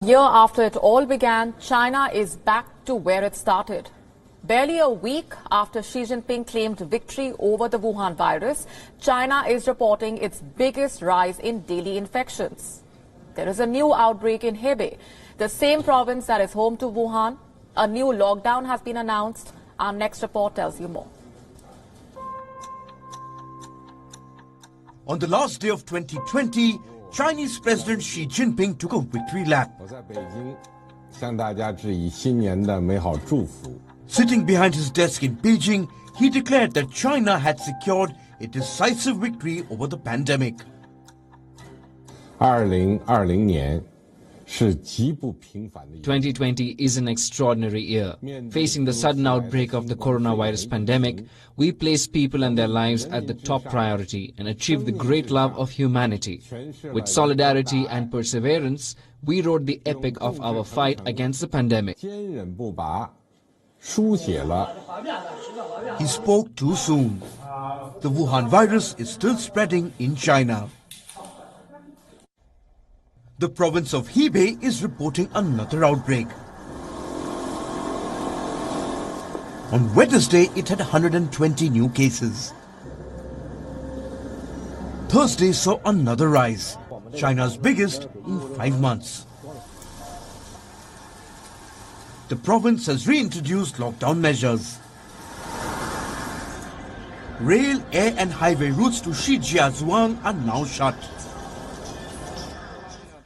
A year after it all began, China is back to where it started. Barely a week after Xi Jinping claimed victory over the Wuhan virus, China is reporting its biggest rise in daily infections. There is a new outbreak in Hebei, the same province that is home to Wuhan. A new lockdown has been announced. Our next report tells you more. On the last day of 2020, Chinese President Xi Jinping took a victory lap. Sitting behind his desk in Beijing, he declared that China had secured a decisive victory over the pandemic. 2020 is an extraordinary year. Facing the sudden outbreak of the coronavirus pandemic, we placed people and their lives at the top priority and achieved the great love of humanity. With solidarity and perseverance, we wrote the epic of our fight against the pandemic. He spoke too soon. The Wuhan virus is still spreading in China. The province of Hebei is reporting another outbreak. On Wednesday, it had 120 new cases. Thursday saw another rise, China's biggest in 5 months. The province has reintroduced lockdown measures. Rail, air and highway routes to Shijiazhuang are now shut.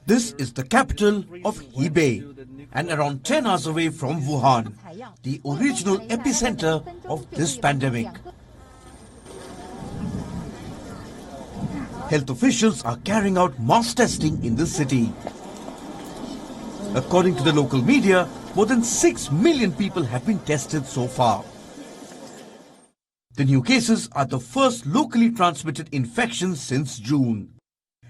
This is the capital of Hebei and around 10 hours away from Wuhan, the original epicenter of this pandemic. Health officials are carrying out mass testing in the city. According to the local media, more than 6 million people have been tested so far. The new cases are the first locally transmitted infections since June,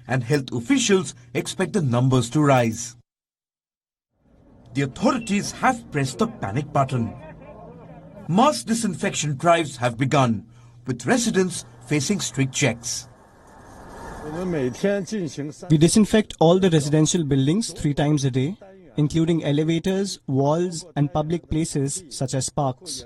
and health officials expect the numbers to rise. The authorities have pressed the panic button. Mass disinfection drives have begun, with residents facing strict checks. We disinfect all the residential buildings 3 times a day, including elevators, walls and public places such as parks.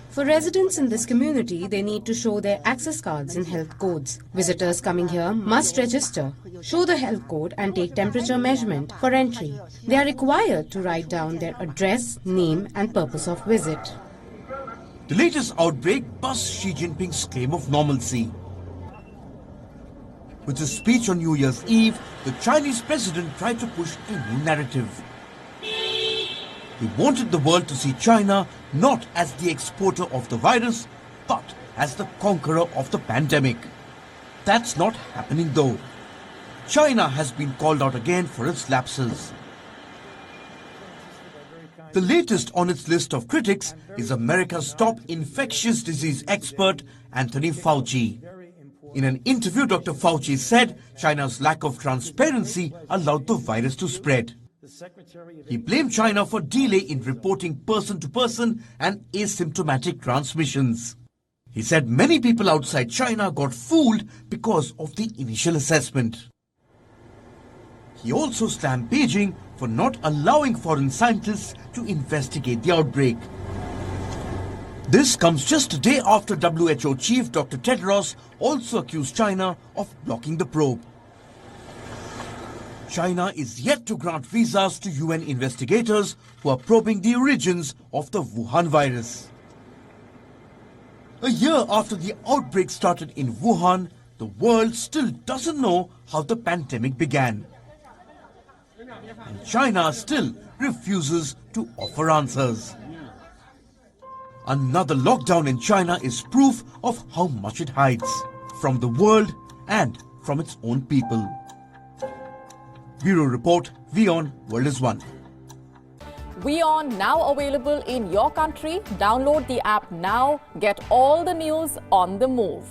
For residents in this community, they need to show their access cards and health codes. Visitors coming here must register, show the health code and take temperature measurement for entry. They are required to write down their address, name and purpose of visit. The latest outbreak busts Xi Jinping's claim of normalcy. With his speech on New Year's Eve, the Chinese president tried to push a new narrative. He wanted the world to see China not as the exporter of the virus, but as the conqueror of the pandemic. That's not happening though. China has been called out again for its lapses. The latest on its list of critics is America's top infectious disease expert, Anthony Fauci. In an interview, Dr. Fauci said China's lack of transparency allowed the virus to spread. He blamed China for delay in reporting person-to-person and asymptomatic transmissions. He said many people outside China got fooled because of the initial assessment. He also slammed Beijing for not allowing foreign scientists to investigate the outbreak. This comes just a day after WHO chief Dr. Tedros also accused China of blocking the probe. China is yet to grant visas to UN investigators who are probing the origins of the Wuhan virus. A year after the outbreak started in Wuhan, the world still doesn't know how the pandemic began. And China still refuses to offer answers. Another lockdown in China is proof of how much it hides from the world and from its own people. Bureau Report, WION World is One. WION now available in your country. Download the app now. Get all the news on the move.